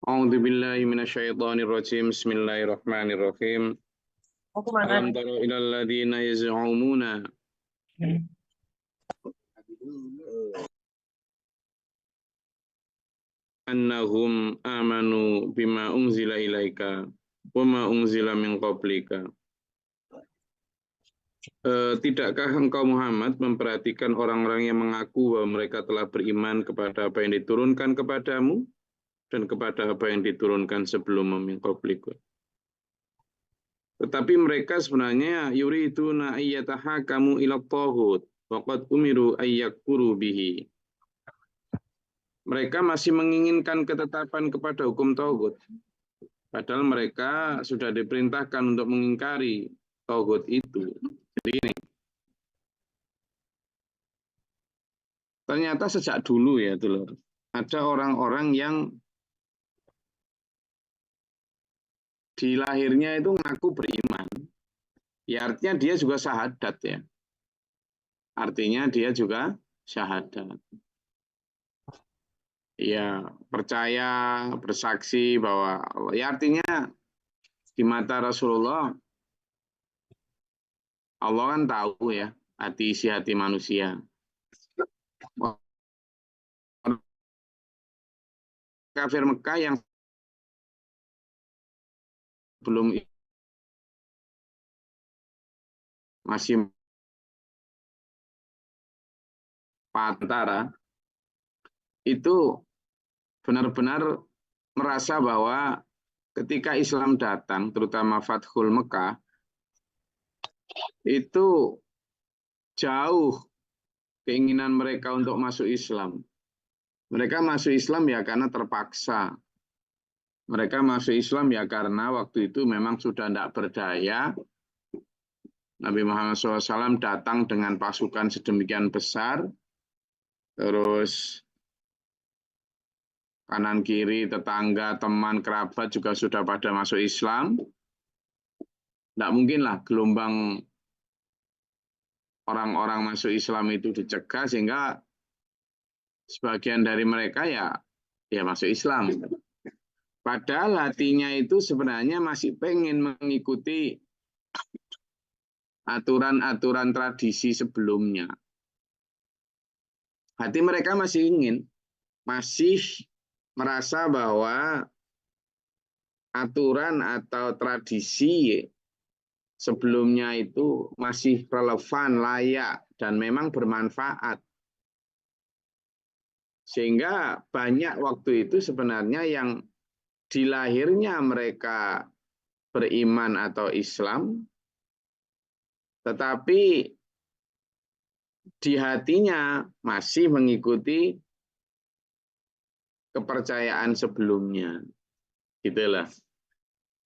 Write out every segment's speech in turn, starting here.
A'udzu billahi minasyaitonir rajim. Bismillahirrahmanirrahim. Mau kemana? Alam tara ilal ladzina yaz'umuna annahum amanu bima unzila ilaika wa ma unzila min qablika. Tidakkah engkau Muhammad memperhatikan orang-orang yang mengaku bahwa mereka telah beriman kepada apa yang diturunkan kepadamu dan kepada apa yang diturunkan sebelum min qablika. Tetapi mereka sebenarnya yuriduna ayyatahakamu ila taghut waqad umiru ayyakfuru bihi. Mereka masih menginginkan ketetapan kepada hukum taghut. Padahal mereka sudah diperintahkan untuk mengingkari taghut itu. Jadi ini. Ternyata sejak dulu ya, dulu ada orang-orang yang di lahirnya itu ngaku beriman. Ya artinya dia juga syahadat ya. Artinya dia juga syahadat. Ya, percaya, bersaksi bahwa ya artinya di mata Rasulullah Allah kan tahu ya hati isi hati manusia. Kafir Mekah yang belum masih pantara itu benar-benar merasa bahwa ketika Islam datang, terutama Fathul Mekah, itu jauh keinginan mereka untuk masuk Islam. Mereka masuk Islam ya karena terpaksa. Mereka masuk Islam ya karena waktu itu memang sudah tidak berdaya. Nabi Muhammad SAW datang dengan pasukan sedemikian besar, terus kanan kiri, tetangga, teman, kerabat juga sudah pada masuk Islam. Tidak mungkinlah gelombang orang-orang masuk Islam itu dicegah sehingga sebagian dari mereka ya masuk Islam. Padahal hatinya itu sebenarnya masih pengen mengikuti aturan-aturan tradisi sebelumnya. Hati mereka masih ingin, masih merasa bahwa aturan atau tradisi sebelumnya itu masih relevan, layak, dan memang bermanfaat. Sehingga banyak waktu itu sebenarnya yang di lahirnya mereka beriman atau Islam, tetapi di hatinya masih mengikuti kepercayaan sebelumnya. Gitulah.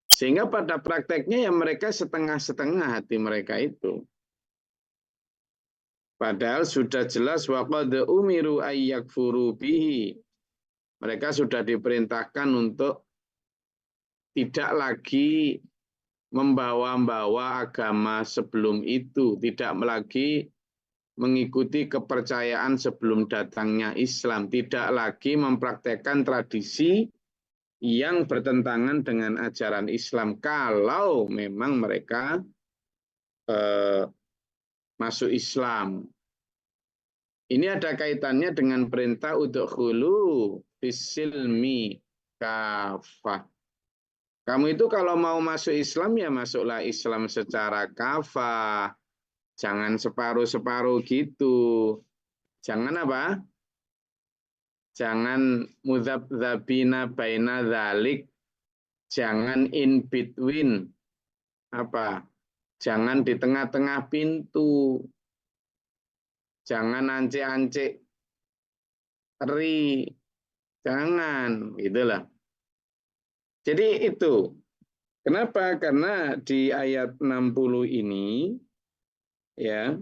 Sehingga pada prakteknya ya mereka setengah-setengah hati mereka itu. Padahal sudah jelas waqad umiru ayyakfuru bihi. Mereka sudah diperintahkan untuk tidak lagi membawa-bawa agama sebelum itu, tidak lagi mengikuti kepercayaan sebelum datangnya Islam, tidak lagi mempraktekkan tradisi yang bertentangan dengan ajaran Islam kalau memang mereka masuk Islam. Ini ada kaitannya dengan perintah udkhulu fisilmi kafah. Kamu itu kalau mau masuk Islam ya masuklah Islam secara kafah. Jangan separuh-separuh gitu. Jangan apa? Jangan mudzabdzabina baina dzalik. Jangan in between. Apa? Jangan di tengah-tengah pintu. Jangan ancik-ancik teri. Jangan, gitulah. Jadi itu. Kenapa? Karena di ayat 60 ini ya,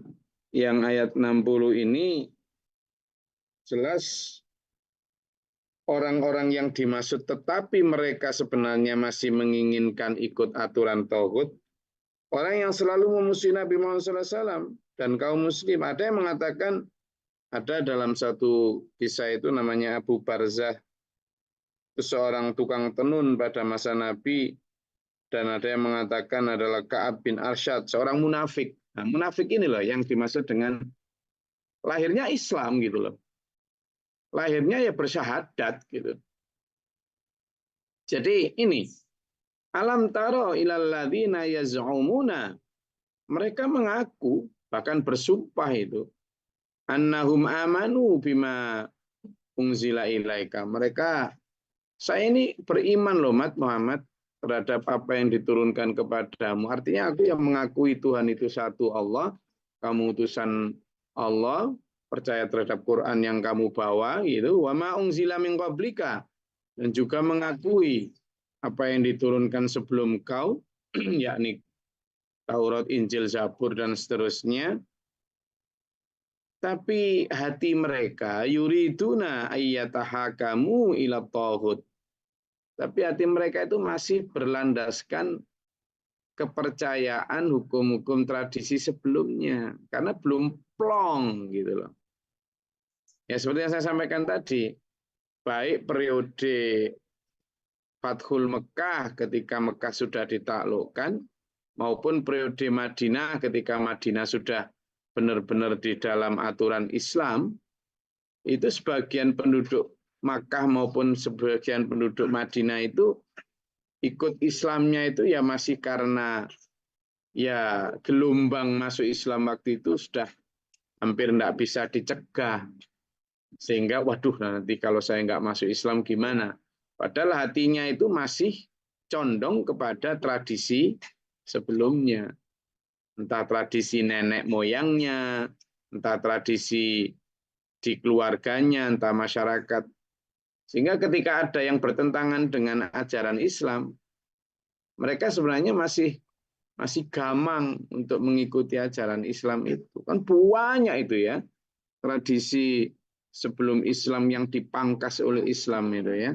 yang ayat 60 ini jelas orang-orang yang dimaksud tetapi mereka sebenarnya masih menginginkan ikut aturan tauhid, orang yang selalu memusuhi Nabi Muhammad SAW dan kaum muslim. Ada yang mengatakan, ada dalam satu kisah itu namanya Abu Barzah seorang tukang tenun pada masa Nabi, dan ada yang mengatakan adalah Ka'ab bin Arsyad, seorang munafik. Nah, munafik ini loh yang dimaksud dengan lahirnya Islam gitu loh. Lahirnya ya bersyahadat gitu. Jadi ini, alam taro ilal ladzina yaz'umuna, mereka mengaku bahkan bersumpah itu annahum amanu bima unzila ilaika. Mereka, saya ini beriman loh Muhammad terhadap apa yang diturunkan kepadamu. Artinya aku yang mengakui Tuhan itu satu Allah, kamu utusan Allah, percaya terhadap Quran yang kamu bawa gitu, wa ma unzila min qablika, dan juga mengakui apa yang diturunkan sebelum kau, yakni Taurat, Injil, Zabur dan seterusnya. Tapi hati mereka yuriduna ayyatahakamu ila tauhid. Tapi hati mereka itu masih berlandaskan kepercayaan hukum-hukum tradisi sebelumnya, karena belum plong gitu loh. Ya seperti yang saya sampaikan tadi, baik periode Fathul Mekah ketika Mekah sudah ditaklukkan, maupun periode Madinah ketika Madinah sudah benar-benar di dalam aturan Islam, itu sebagian penduduk Makkah maupun sebagian penduduk Madinah itu ikut Islamnya itu ya masih karena ya gelombang masuk Islam waktu itu sudah hampir tidak bisa dicegah. Sehingga waduh nanti kalau saya nggak masuk Islam gimana? Padahal hatinya itu masih condong kepada tradisi sebelumnya. Entah tradisi nenek moyangnya, entah tradisi di keluarganya, entah masyarakat. Sehingga ketika ada yang bertentangan dengan ajaran Islam, mereka sebenarnya masih gamang untuk mengikuti ajaran Islam itu. Kan banyak itu ya, tradisi sebelum Islam yang dipangkas oleh Islam itu ya.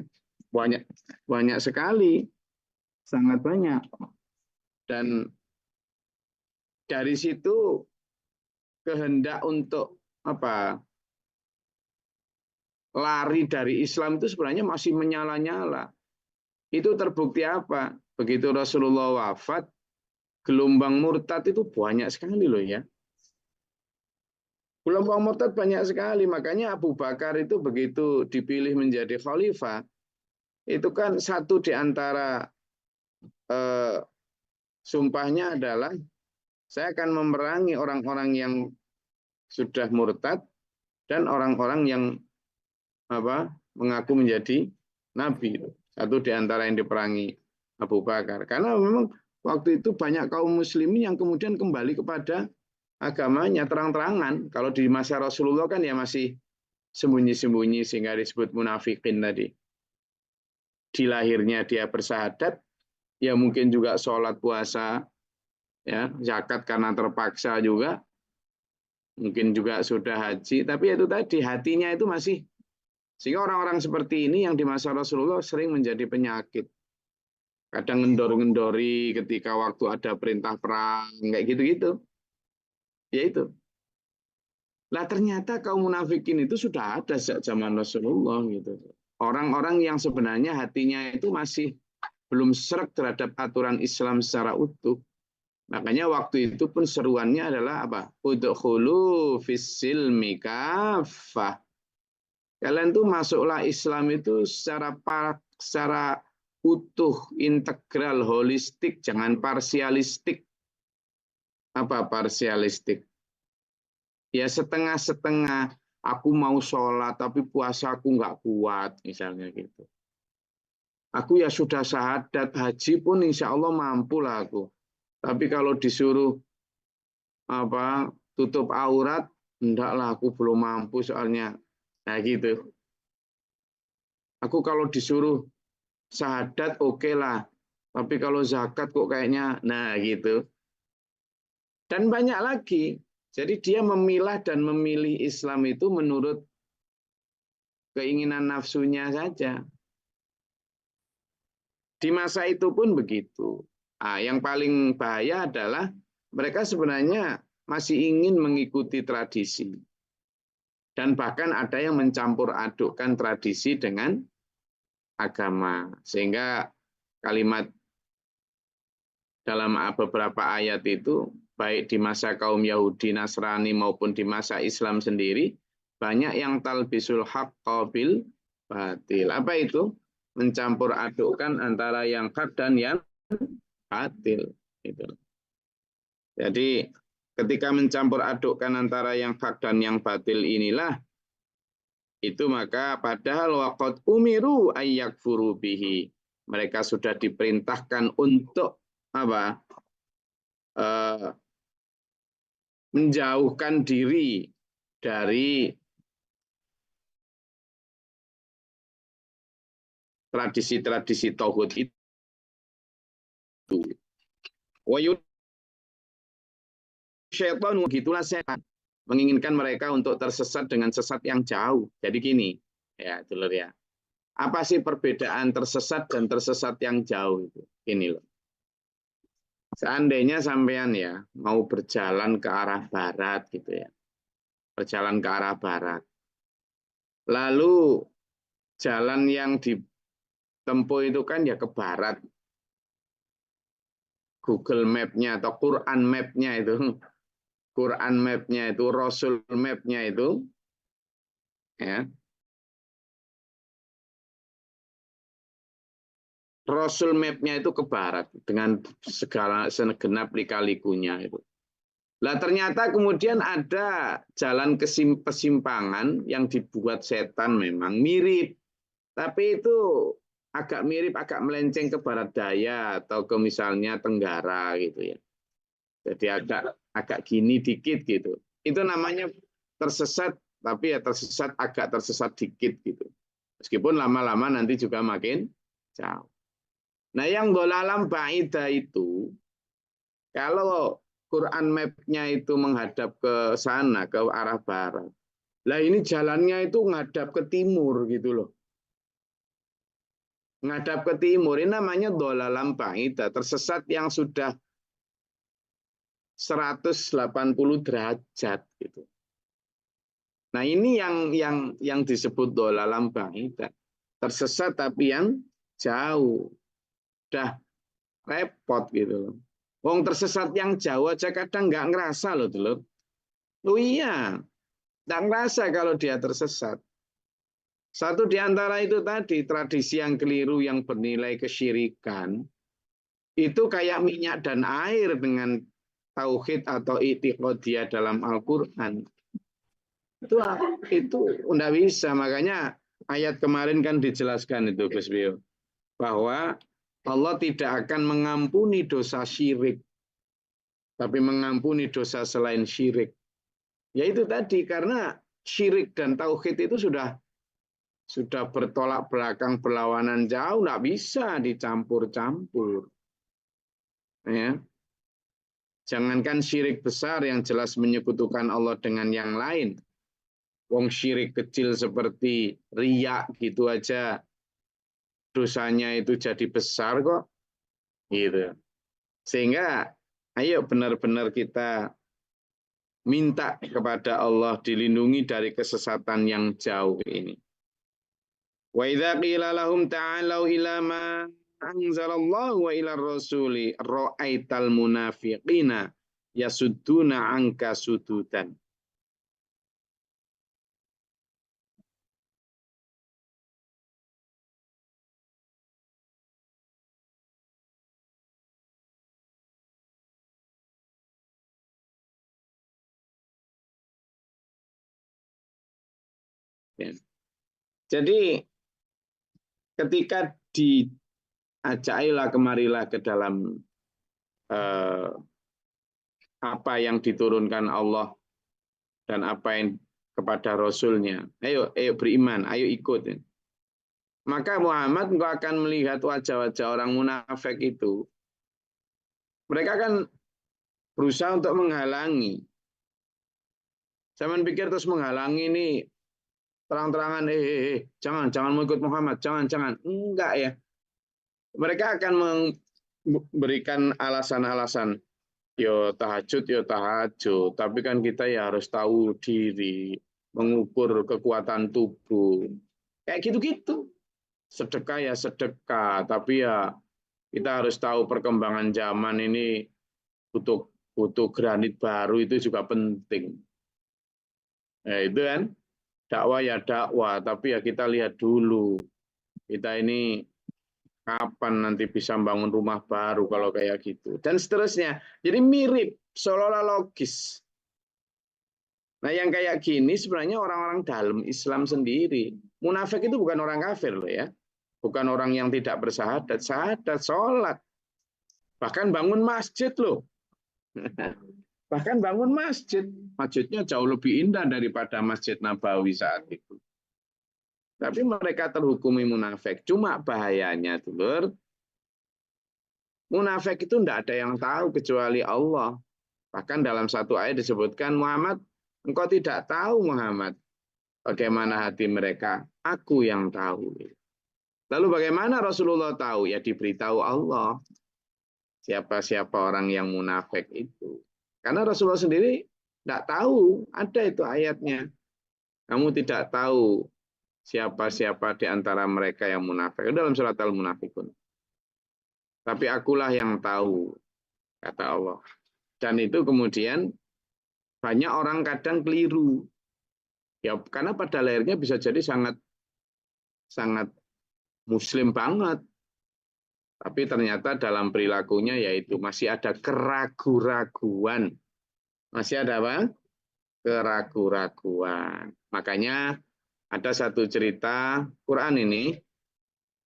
Banyak sekali, sangat banyak. Dan dari situ kehendak untuk apa? Lari dari Islam itu sebenarnya masih menyala-nyala. Itu terbukti apa? Begitu Rasulullah wafat, gelombang murtad itu banyak sekali loh ya. Gelombang murtad banyak sekali, makanya Abu Bakar itu begitu dipilih menjadi khalifah, itu kan satu di antara sumpahnya adalah saya akan memerangi orang-orang yang sudah murtad dan orang-orang yang mengaku menjadi nabi. Satu di antara yang diperangi Abu Bakar. Karena memang waktu itu banyak kaum muslimin yang kemudian kembali kepada agamanya terang-terangan. Kalau di masa Rasulullah kan ya masih sembunyi-sembunyi sehingga disebut munafikin tadi. Di lahirnya dia bersahadat, ya mungkin juga sholat puasa, ya zakat karena terpaksa juga, mungkin juga sudah haji, tapi itu tadi hatinya itu masih, sehingga orang-orang seperti ini yang di masa Rasulullah sering menjadi penyakit. Kadang ngendor-ngendori ketika waktu ada perintah perang, kayak gitu-gitu. Ya itu. Lah ternyata kaum munafikin itu sudah ada sejak zaman Rasulullah gitu. Orang-orang yang sebenarnya hatinya itu masih belum sreg terhadap aturan Islam secara utuh. Makanya waktu itu pun seruannya adalah apa? Udkhulu fis-silmi kaffah. Kalian tuh masuklah Islam itu secara utuh, integral, holistik, jangan parsialistik. Apa parsialistik? Ya setengah-setengah. Aku mau sholat tapi puasa aku nggak kuat misalnya gitu. Aku ya sudah syahadat, haji pun insya Allah mampu lah aku. Tapi kalau disuruh tutup aurat, enggaklah aku belum mampu soalnya. Nah gitu. Aku kalau disuruh syahadat oke lah. Tapi kalau zakat kok kayaknya, nah gitu. Dan banyak lagi. Jadi dia memilah dan memilih Islam itu menurut keinginan nafsunya saja. Di masa itu pun begitu. Nah, yang paling bahaya adalah mereka sebenarnya masih ingin mengikuti tradisi. Dan bahkan ada yang mencampur adukkan tradisi dengan agama. Sehingga kalimat dalam beberapa ayat itu, baik di masa kaum Yahudi, Nasrani maupun di masa Islam sendiri, banyak yang talbisul haqqa bil batil. Apa itu? Mencampur adukkan antara yang hak dan yang batil. Gitu. Jadi ketika mencampur adukkan antara yang hak dan yang batil inilah, itu maka padahal waqad umiru ayyakfuru bihi. Mereka sudah diperintahkan untuk apa? Menjauhkan diri dari tradisi-tradisi tauhid itu. Syaitan, gitulah setan menginginkan mereka untuk tersesat dengan sesat yang jauh. Jadi gini, ya dulur ya. Apa sih perbedaan tersesat dan tersesat yang jauh itu? Ini loh. Seandainya sampean ya mau berjalan ke arah barat gitu ya. Berjalan ke arah barat. Lalu jalan yang ditempuh itu kan ya ke barat. Google Map-nya atau Quran Map-nya itu. Quran Map-nya itu, Rasul Map-nya itu. Ya. Rasul Map-nya itu ke barat dengan segala segenap lika-likunya itu. Lah ternyata kemudian ada jalan kesimpangan yang dibuat setan memang mirip. Tapi itu agak mirip, agak melenceng ke barat daya atau ke misalnya tenggara gitu ya. Jadi agak gini dikit gitu. Itu namanya tersesat, tapi ya tersesat agak tersesat dikit gitu. Meskipun lama-lama nanti juga makin jauh. Nah yang dolalam ba'idah itu, kalau Quran Map-nya itu menghadap ke sana, ke arah barat. Lah ini jalannya itu ngadap ke timur gitu loh. Ngadap ke timur, ini namanya dolalam ba'idah, tersesat yang sudah 180 derajat gitu. Nah ini yang disebut dolalam ba'idah. Tersesat tapi yang jauh. Udah repot gitu loh. Wong tersesat yang jauh aja kadang nggak ngerasa loh dulur. Oh iya, nggak ngerasa kalau dia tersesat. Satu di antara itu tadi, tradisi yang keliru yang bernilai kesyirikan, itu kayak minyak dan air dengan tauhid atau i'tiqadiyah dalam Al-Quran. Itu nggak bisa, makanya ayat kemarin kan dijelaskan itu Gus Bio, bahwa Allah tidak akan mengampuni dosa syirik, tapi mengampuni dosa selain syirik. Yaitu tadi, karena syirik dan tauhid itu sudah bertolak belakang, berlawanan jauh, nggak bisa dicampur-campur. Ya. Jangankan syirik besar yang jelas menyekutukan Allah dengan yang lain. Wong syirik kecil seperti riya gitu aja dosanya itu jadi besar kok. Gitu. Sehingga ayo benar-benar kita minta kepada Allah dilindungi dari kesesatan yang jauh ini. Wa idza qila lahum ta'alu ila ma anzalallahu wa ila rasuli ra'aital munafiqina yasudduna anka sududan. Ya. Jadi ketika diajaklah kemarilah ke dalam apa yang diturunkan Allah dan apa yang kepada Rasulnya. Ayo beriman, ayo ikut. Maka Muhammad engkau akan melihat wajah-wajah orang munafik itu. Mereka kan berusaha untuk menghalangi. Zaman pikir terus menghalangi ini terang-terangan, jangan mau ikut Muhammad, jangan. Enggak ya. Mereka akan memberikan alasan-alasan. Yo tahajud, tapi kan kita ya harus tahu diri, mengukur kekuatan tubuh. Kayak gitu-gitu. sedekah ya sedekah, tapi ya kita harus tahu perkembangan zaman ini butuh butuh granit baru itu juga penting. Nah, itu kan dakwah ya dakwah, tapi ya kita lihat dulu kita ini kapan nanti bisa bangun rumah baru kalau kayak gitu dan seterusnya. Jadi mirip, seolah-olah logis. Nah, yang kayak gini sebenarnya orang-orang dalam Islam sendiri. Munafik itu bukan orang kafir loh ya. Bukan orang yang tidak bersahadat, sahadat, sholat. Bahkan bangun masjid loh. Bahkan bangun masjid. Masjidnya jauh lebih indah daripada Masjid Nabawi saat itu. Tapi mereka terhukumi munafik. Cuma bahayanya, dulur, munafik itu tidak ada yang tahu kecuali Allah. Bahkan dalam satu ayat disebutkan, Muhammad, engkau tidak tahu Muhammad bagaimana hati mereka. Aku yang tahu. Lalu bagaimana Rasulullah tahu? Ya diberitahu Allah. Siapa-siapa orang yang munafik itu. Karena Rasulullah sendiri tidak tahu. Ada itu ayatnya. Kamu tidak tahu siapa-siapa di antara mereka yang munafik. Dalam surat Al-Munafikun. Tapi akulah yang tahu, kata Allah. Dan itu kemudian banyak orang kadang keliru. Ya karena pada lahirnya bisa jadi sangat muslim banget. Tapi ternyata dalam perilakunya yaitu masih ada keraguan-raguan. Masih ada apa? Keraguan-raguan. Makanya ada satu cerita Quran ini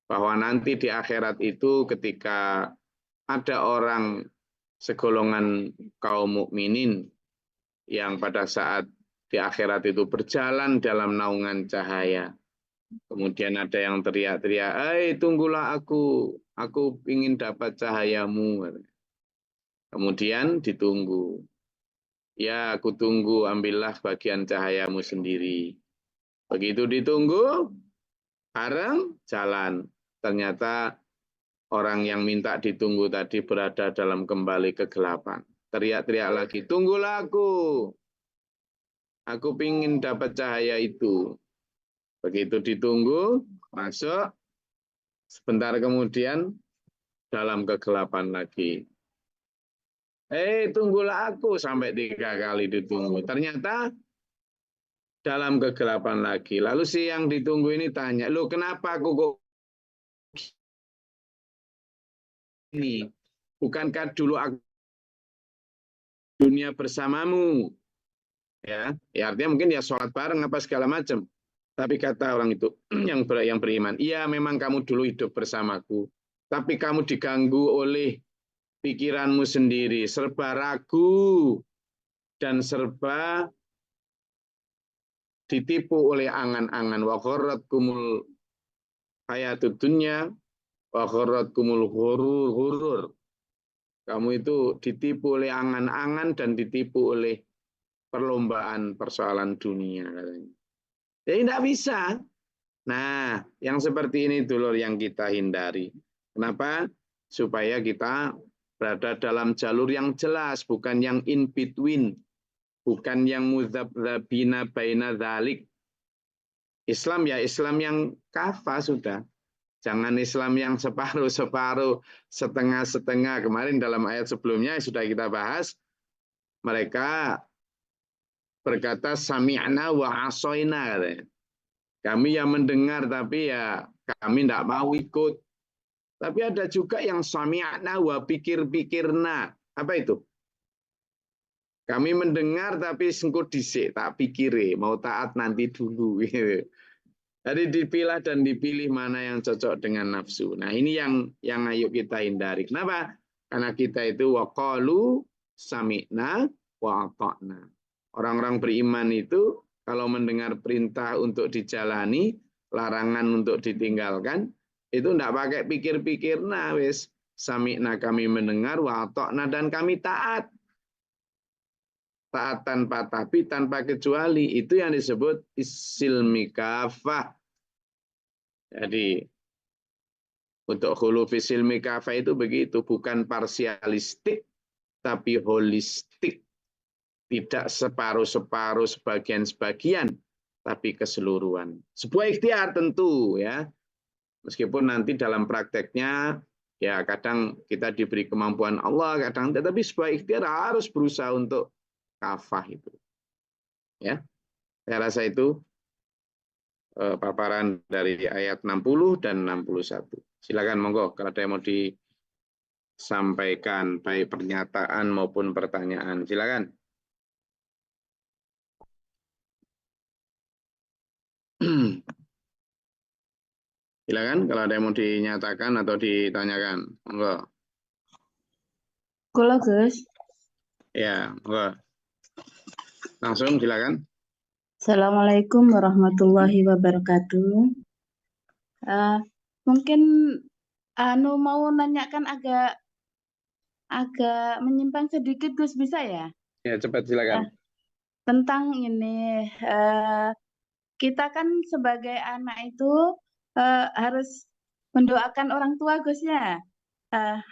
bahwa nanti di akhirat itu ketika ada orang segolongan kaum mukminin yang pada saat di akhirat itu berjalan dalam naungan cahaya. Kemudian ada yang teriak-teriak, tunggulah aku ingin dapat cahayamu. Kemudian ditunggu. Ya, aku tunggu, ambillah bagian cahayamu sendiri. Begitu ditunggu, bareng jalan. Ternyata orang yang minta ditunggu tadi berada dalam kembali kegelapan. Teriak-teriak lagi, tunggulah aku. Aku ingin dapat cahaya itu. Begitu ditunggu, masuk. Sebentar kemudian dalam kegelapan lagi. Tunggulah aku sampai 3 kali ditunggu. Ternyata dalam kegelapan lagi. Lalu si yang ditunggu ini tanya, loh kenapa aku kok ini? Bukankah dulu aku dunia bersamamu? Ya artinya mungkin ya sholat bareng apa segala macam. Tapi kata orang itu yang beriman, iya memang kamu dulu hidup bersamaku, tapi kamu diganggu oleh pikiranmu sendiri, serba ragu dan serba ditipu oleh angan-angan. Wa gharratkumul hayatud dunya wa gharratkumul ghurur. Kamu itu ditipu oleh angan-angan dan ditipu oleh perlombaan persoalan dunia katanya. Jadi tidak bisa. Nah, yang seperti ini dulur yang kita hindari. Kenapa? Supaya kita berada dalam jalur yang jelas, bukan yang in between, bukan yang mudzabdzabina baina dzalik. Islam ya Islam yang kafah sudah. Jangan Islam yang separuh-separuh, setengah-setengah. Kemarin dalam ayat sebelumnya sudah kita bahas, mereka berkata sami'na wa asoina. Kami yang mendengar tapi ya kami tidak mau ikut. Tapi ada juga yang sami'na wa pikir-pikirna. Apa itu? Kami mendengar tapi sengkut disik, tak pikir, mau taat nanti dulu. Jadi dipilah dan dipilih mana yang cocok dengan nafsu. Nah ini yang ayo kita hindari. Kenapa? Karena kita itu waqalu sami'na wa ata'na. Orang-orang beriman itu kalau mendengar perintah untuk dijalani, larangan untuk ditinggalkan, itu tidak pakai pikir-pikir. Nah wis sami'na kami mendengar wa ata'na dan kami taat. Taat tanpa tapi, tanpa kecuali. Itu yang disebut isilmi kafah. Jadi untuk hulu fisilmi kafah itu begitu. Bukan parsialistik, tapi holistik. Tidak separuh-separuh, sebagian-sebagian, tapi keseluruhan. Sebuah ikhtiar tentu ya. Meskipun nanti dalam prakteknya ya kadang kita diberi kemampuan Allah, kadang tetapi sebuah ikhtiar harus berusaha untuk kafah itu. Ya, saya rasa itu paparan dari ayat 60 dan 61. Silakan monggo kalau ada yang mau disampaikan baik pernyataan maupun pertanyaan. Silakan. Silakan kalau ada yang mau dinyatakan atau ditanyakan. Monggo. Kalau Gus. Ya, monggo. Langsung silakan. Assalamualaikum warahmatullahi wabarakatuh. Mungkin mau nanyakan agak menyimpang sedikit Gus, bisa ya? Ya, cepat silakan. Tentang ini kita kan sebagai anak itu harus mendoakan orang tua Gus ya.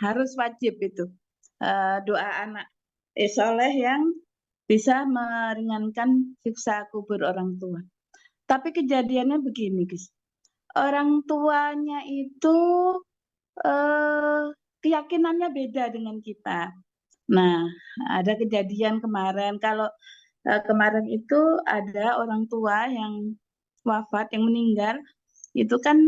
Harus wajib itu doa anak soleh yang bisa meringankan siksa kubur orang tua. Tapi kejadiannya begini Gus. Orang tuanya itu keyakinannya beda dengan kita. Nah, ada kejadian kemarin. Kalau kemarin itu ada orang tua yang wafat, yang meninggal. Itu kan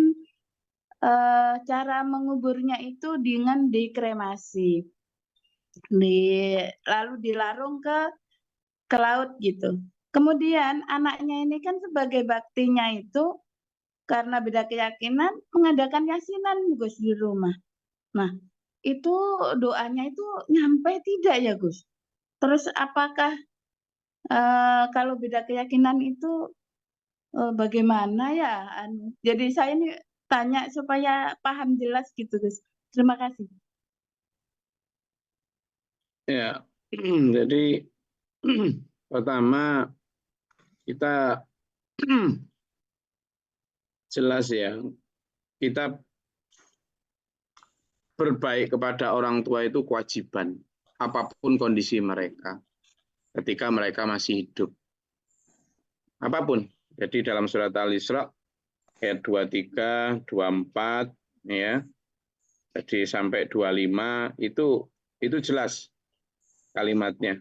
cara menguburnya itu dengan dikremasi. Lalu dilarung ke laut gitu. Kemudian anaknya ini kan sebagai baktinya itu karena beda keyakinan mengadakan yasinan Gus di rumah. Nah, itu doanya itu nyampe tidak ya Gus? Terus apakah kalau beda keyakinan itu bagaimana ya? Jadi saya ini tanya supaya paham jelas gitu Gus. Terima kasih. Ya, jadi pertama kita jelas ya, kita berbaik kepada orang tua itu kewajiban, apapun kondisi mereka, ketika mereka masih hidup. Apapun. Jadi dalam surat Al-Isra ayat 23, 24 ya. Jadi sampai 25 itu jelas kalimatnya.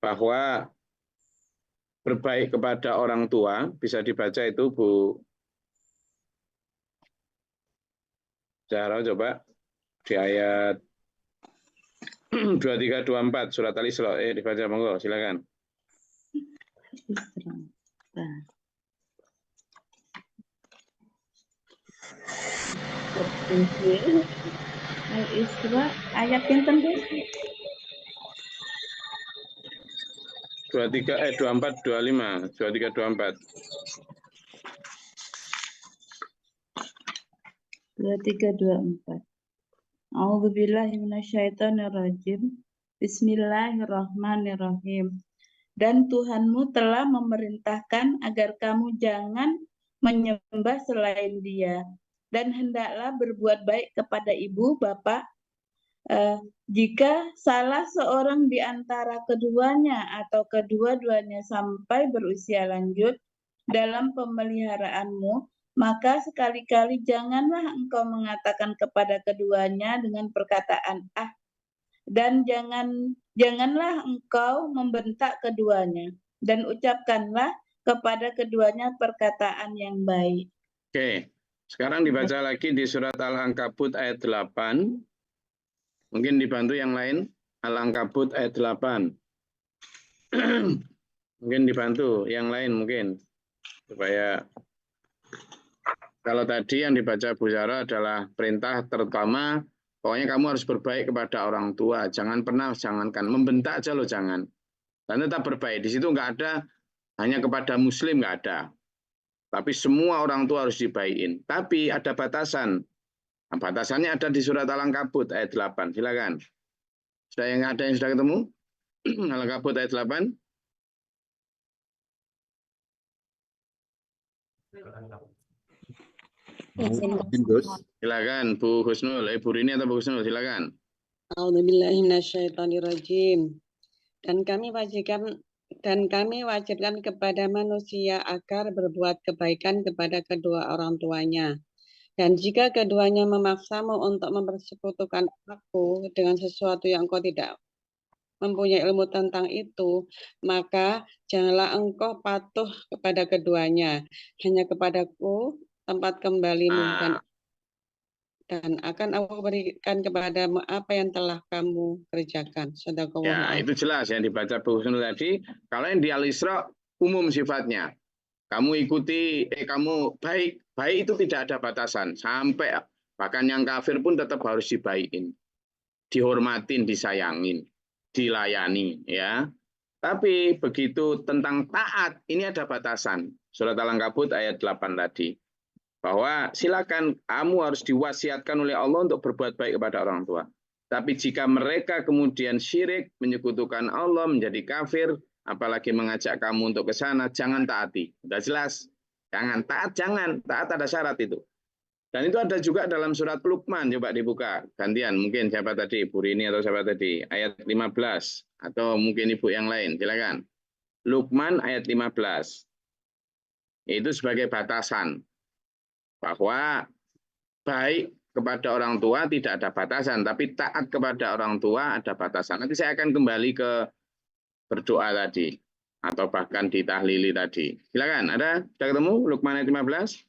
Bahwa berbaik kepada orang tua bisa dibaca itu Bu Zahra, coba di ayat 23, 24 surat Al-Isra dibaca monggo silakan. Al-Isra ayat pinten Gus? 23 24 25 23 24. 2324. A'udzubillahi minasyaitonirrajim. Bismillahirrahmanirrahim. Dan Tuhanmu telah memerintahkan agar kamu jangan menyembah selain Dia, dan hendaklah berbuat baik kepada ibu bapak jika salah seorang di antara keduanya atau kedua-duanya sampai berusia lanjut dalam pemeliharaanmu, maka sekali-kali janganlah engkau mengatakan kepada keduanya dengan perkataan dan janganlah engkau membentak keduanya, dan ucapkanlah kepada keduanya perkataan yang baik. Oke, sekarang dibaca lagi di surat Al-Ankabut ayat 8. Mungkin dibantu yang lain. Al-Ankabut ayat 8. Mungkin dibantu yang lain mungkin. Supaya kalau tadi yang dibaca Bu Zahra adalah perintah terutama, pokoknya kamu harus berbaik kepada orang tua. Jangankan membentak aja loh, jangan. Dan tetap berbaik. Di situ nggak ada hanya kepada muslim, nggak ada. Tapi semua orang tua harus dibaikin. Tapi ada batasan. Nah, batasannya ada di surat Al-Ankabut ayat 8. Silakan. Ada yang sudah ketemu? Al-Ankabut ayat 8. Silakan Bu Husnul, Bu Rini atau Bu Husnul, silakan. A'udzubillahiminasyaitonirrajim. Dan kami wajibkan kepada manusia agar berbuat kebaikan kepada kedua orang tuanya. Dan jika keduanya memaksamu untuk mempersekutukan aku dengan sesuatu yang engkau tidak mempunyai ilmu tentang itu, maka janganlah engkau patuh kepada keduanya, hanya kepadaku tempat kembalimu, dan akan aku berikan kepadamu apa yang telah kamu kerjakan. Ya, itu jelas yang dibaca Bu Husnul tadi. Kalau yang di Al-Isra umum sifatnya. Kamu ikuti, kamu baik itu tidak ada batasan. Sampai bahkan yang kafir pun tetap harus dibaikin, dihormatin, disayangin, dilayani, ya. Tapi begitu tentang taat, ini ada batasan. Surat Al-Ankabut ayat 8 tadi. Bahwa silakan kamu harus diwasiatkan oleh Allah untuk berbuat baik kepada orang tua. Tapi jika mereka kemudian syirik, menyekutukan Allah, menjadi kafir, apalagi mengajak kamu untuk ke sana, jangan taati. Sudah jelas. Jangan taat, jangan. Taat ada syarat itu. Dan itu ada juga dalam surat Luqman. Coba dibuka. Gantian. Mungkin siapa tadi? Ibu Rini atau siapa tadi? Ayat 15. Atau mungkin ibu yang lain. Silakan. Luqman ayat 15. Itu sebagai batasan. Bahwa baik kepada orang tua tidak ada batasan, tapi taat kepada orang tua ada batasan. Nanti saya akan kembali ke berdoa tadi, atau bahkan ditahlili tadi. Silakan, ada? Sudah ketemu Luqman ayat 15?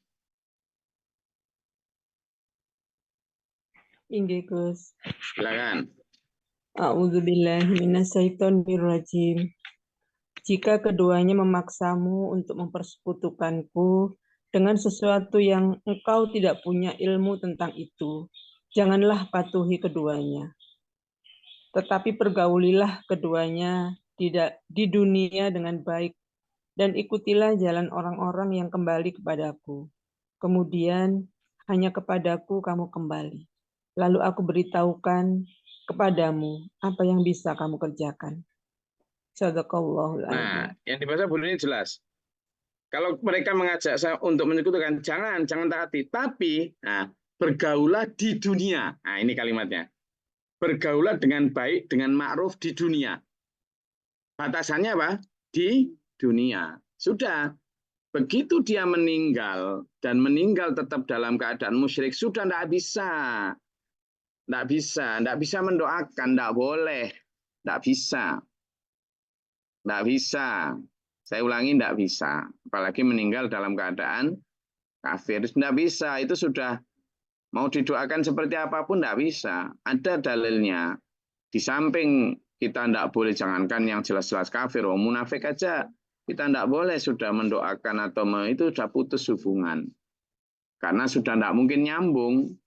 Inggih, Gus. Silakan. A'udzubillahi minasyaitonirrajim. Jika keduanya memaksamu untuk mempersekutukanku dengan sesuatu yang engkau tidak punya ilmu tentang itu, janganlah patuhi keduanya. Tetapi pergaulilah keduanya di dunia dengan baik, dan ikutilah jalan orang-orang yang kembali kepadaku. Kemudian hanya kepadaku kamu kembali. Lalu aku beritahukan kepadamu apa yang bisa kamu kerjakan. Sadaqallahul adzim. Nah, yang dibaca Bu ini jelas. Kalau mereka mengajak saya untuk menyekutukan, jangan taati. Tapi, bergaulah di dunia. Nah, ini kalimatnya. Bergaulah dengan baik, dengan ma'ruf di dunia. Batasannya apa? Di dunia. Sudah. Begitu dia meninggal, dan meninggal tetap dalam keadaan musyrik, sudah tidak bisa. Tidak bisa mendoakan, tidak boleh. Tidak bisa. Tidak bisa. Saya ulangi, tidak bisa. Apalagi meninggal dalam keadaan kafir. Tidak bisa. Itu sudah mau didoakan seperti apapun tidak bisa. Ada dalilnya. Di samping kita tidak boleh, jangankan yang jelas-jelas kafir, munafik aja. Kita tidak boleh sudah mendoakan atau itu sudah putus hubungan. Karena sudah tidak mungkin nyambung.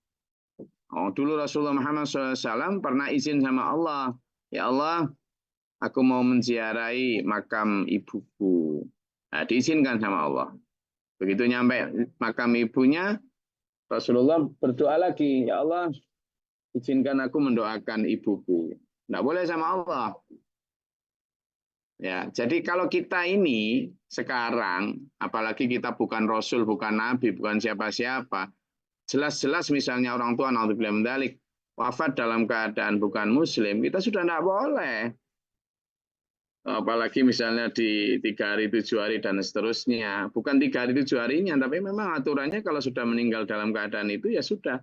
Dulu Rasulullah Muhammad SAW pernah izin sama Allah. Ya Allah, aku mau menziarahi makam ibuku. Nah, diizinkan sama Allah. Begitu nyampe makam ibunya, Rasulullah berdoa lagi. Ya Allah, izinkan aku mendoakan ibuku. Tidak boleh sama Allah. Ya, jadi kalau kita ini sekarang, apalagi kita bukan Rasul, bukan Nabi, bukan siapa-siapa, jelas-jelas misalnya orang tua naudzubillah min dzalik wafat dalam keadaan bukan Muslim, kita sudah tidak boleh. Apalagi misalnya di 3 hari 7 hari dan seterusnya. Bukan 3 hari 7 harinya, tapi memang aturannya kalau sudah meninggal dalam keadaan itu ya sudah.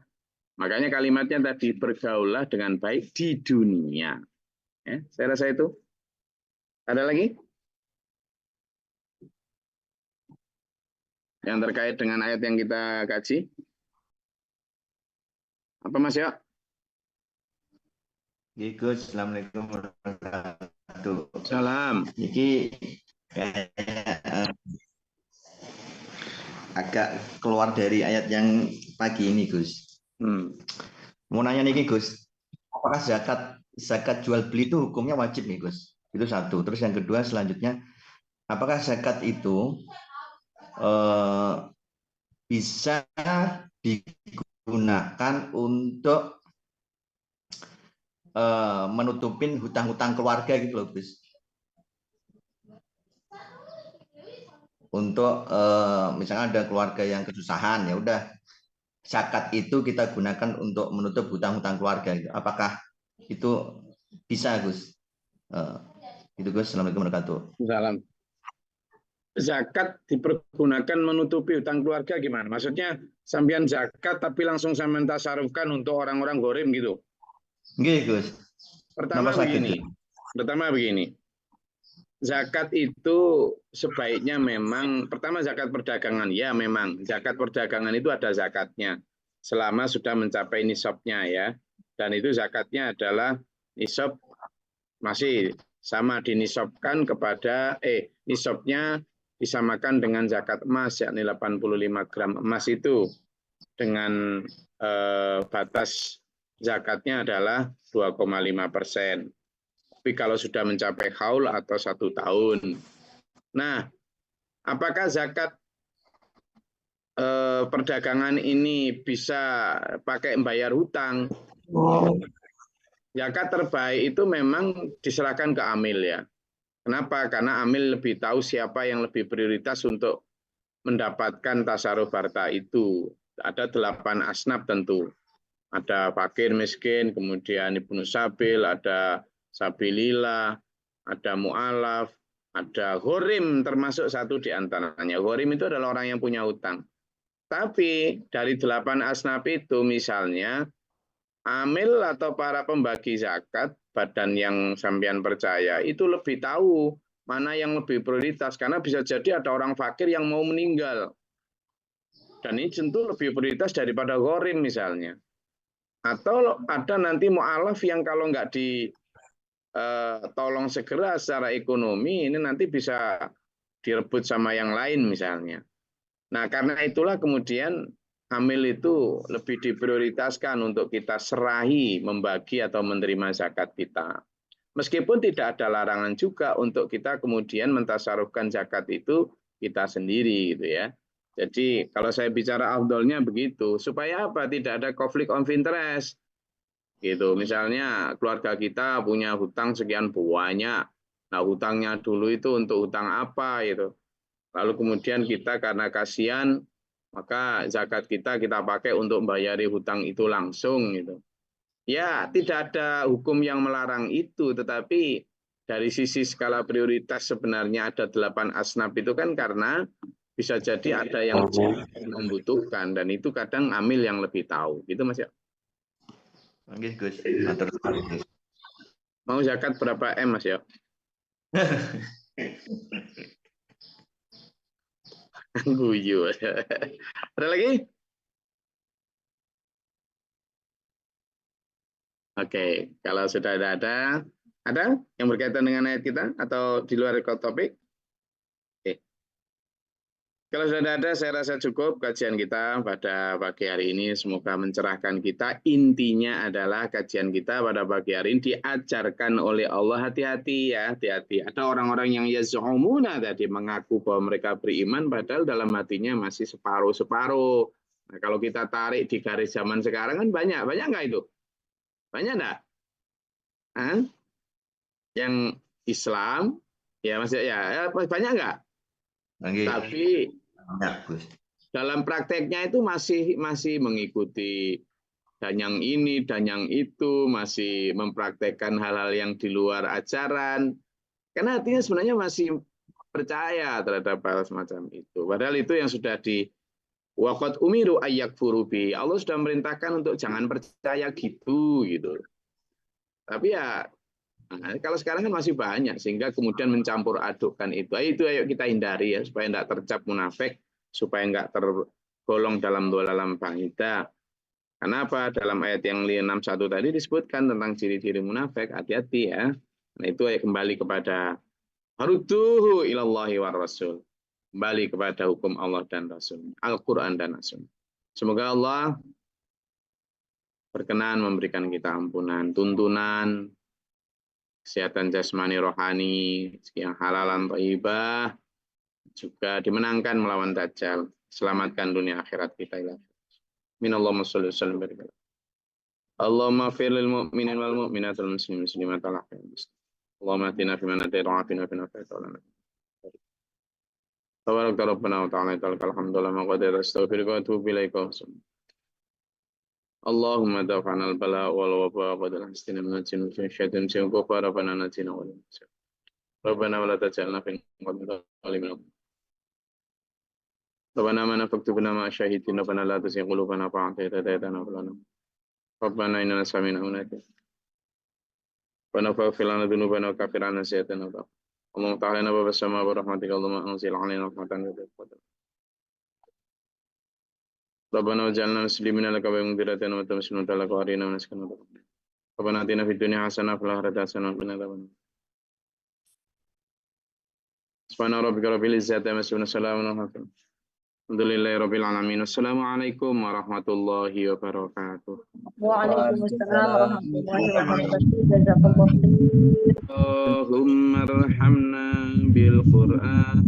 Makanya kalimatnya tadi, bergaulah dengan baik di dunia. Ya, saya rasa itu. Ada lagi? Yang terkait dengan ayat yang kita kaji? Apa Mas Yo? Gus, Assalamualaikum warahmatullahi wabarakatuh. Salam. Ini agak keluar dari ayat yang pagi ini, Gus. Mau nanya nih, Gus. Apakah zakat jual beli itu hukumnya wajib nih, Gus? Itu satu. Terus yang kedua selanjutnya, apakah zakat itu bisa digunakan untuk menutupin hutang-hutang keluarga gitu loh, Gus? Untuk misalnya ada keluarga yang kesusahan, ya udah zakat itu kita gunakan untuk menutup hutang-hutang keluarga. Gitu. Apakah itu bisa, Gus? Itu Gus. Assalamualaikum warahmatullahi wabarakatuh. Salam. zakat dipergunakan menutupi hutang keluarga gimana? Maksudnya sampean zakat tapi langsung sampean tasarufkan untuk orang-orang gorim gitu. Nggih, Gus. Pertama begini. Zakat itu sebaiknya memang pertama zakat perdagangan. Ya, memang zakat perdagangan itu ada zakatnya selama sudah mencapai nisabnya ya. Dan itu zakatnya adalah nisab masih sama dinisabkan kepada nisabnya disamakan dengan zakat emas yakni 85 gram emas itu dengan batas zakatnya adalah 2,5%. Tapi kalau sudah mencapai haul atau 1 tahun. Nah, apakah zakat perdagangan ini bisa pakai membayar hutang? Zakat terbaik itu memang diserahkan ke amil ya. Kenapa? Karena amil lebih tahu siapa yang lebih prioritas untuk mendapatkan tasarruf harta itu. Ada 8 asnaf tentu. Ada fakir miskin, kemudian ibnu sabil, ada sabilillah, ada mu'alaf, ada ghorim termasuk satu di antaranya. Ghorim itu adalah orang yang punya utang. Tapi dari 8 asnaf itu misalnya amil atau para pembagi zakat, badan yang sampean percaya itu lebih tahu mana yang lebih prioritas karena bisa jadi ada orang fakir yang mau meninggal. Dan ini tentu lebih prioritas daripada ghorim misalnya. Atau ada nanti mu'alaf yang kalau nggak ditolong segera secara ekonomi, ini nanti bisa direbut sama yang lain misalnya. Nah, karena itulah kemudian amil itu lebih diprioritaskan untuk kita serahi, membagi atau menerima zakat kita. Meskipun tidak ada larangan juga untuk kita kemudian mentasarufkan zakat itu kita sendiri gitu ya. Jadi kalau saya bicara afdolnya begitu, supaya apa? Tidak ada konflik of interest. Gitu. Misalnya keluarga kita punya hutang sekian banyak. Nah, hutangnya dulu itu untuk hutang apa gitu. Lalu kemudian kita karena kasihan, maka zakat kita pakai untuk membayari hutang itu langsung gitu. Ya, tidak ada hukum yang melarang itu, tetapi dari sisi skala prioritas sebenarnya ada 8 asnaf itu kan karena bisa jadi ada yang membutuhkan dan itu kadang amil yang lebih tahu. Gitu Mas ya. Nggih, Gus. Mau zakat berapa M Mas ya? Guyu. Ada lagi? Oke, kalau sudah ada yang berkaitan dengan ayat kita atau di luar topik? Oke. Kalau sudah ada, saya rasa cukup kajian kita pada pagi hari ini. Semoga mencerahkan kita. Intinya adalah kajian kita pada pagi hari ini diajarkan oleh Allah. Hati-hati ya, hati-hati. Ada orang-orang yang yaz'umuna tadi mengaku bahwa mereka beriman, padahal dalam hatinya masih separuh-separuh. Nah, kalau kita tarik di garis zaman sekarang kan banyak nggak itu? Banyak enggak? Yang Islam, ya maksudnya ya banyak enggak? Tapi dalam prakteknya itu masih mengikuti dan yang ini dan yang itu, masih mempraktekkan hal-hal yang di luar ajaran. Karena artinya sebenarnya masih percaya terhadap hal semacam itu. Padahal itu yang sudah di waqad umiru ayyakfuru bi. Allah sudah merintahkan untuk jangan percaya gitu. Tapi ya kalau sekarang kan masih banyak sehingga kemudian mencampur adukkan itu. Ayo kita hindari ya supaya tidak tercap munafik, supaya enggak tergolong dalam dhalalam ba'ida. Karena apa? Dalam ayat yang 61 tadi disebutkan tentang ciri-ciri munafik. Hati-hati ya. Nah itu kembali kepada harudduhu ilallahi war rasul. Kembali kepada hukum Allah dan Rasul. Al-Quran dan Rasul. Semoga Allah berkenan memberikan kita ampunan, tuntunan, kesehatan jasmani rohani, yang halalan thayyibah, juga dimenangkan melawan Dajjal. Selamatkan dunia akhirat kita. Minallahumma sholli wa sallim barik. Allahumma fir lil mu'minin wal mu'minat wal muslimin muslimat al ahya. Allahumma atina fi man hadaita wa afina fi man afait wa lana. Tabarak rabbana wa ta'ala alhamdulillah ma qadara astaghfiruka wa atubu ilaika. Allahumma dafa'na al-bala wal waba wa qadara hastina min al-jinn wa syaitan wa kufara rabbana natina wa Rabbana wa la taj'alna fi qawmin zalimin. ربنا آمنا فاكتبنا مع الشاهدين ربنا لا تزغ قلوبنا بعد إذ هديتنا وهب لنا ربنا إننا سمعنا مناديا ربنا فاغفر لنا ذنوبنا وكفر عنا سيئاتنا اللهم افتح علينا باب السماء برحمتك اللهم أنزل علينا رحمة من فضلك ربنا واجعلنا مسلمين لك ومنذرين ومسلمين لك وأرنا مناسكنا ربنا آتنا في الدنيا حسنة وفي الآخرة حسنة وقنا عذاب النار سبحان ربك رب العزة عما يصفون وسلام على المرسلين الحمد لله رب العالمين والسلام عليكم ورحمة الله وبركاته. Waalaikumsalam warahmatullahi wabarakatuh. Jazakallah. اللهم ارحمنا بالقرآن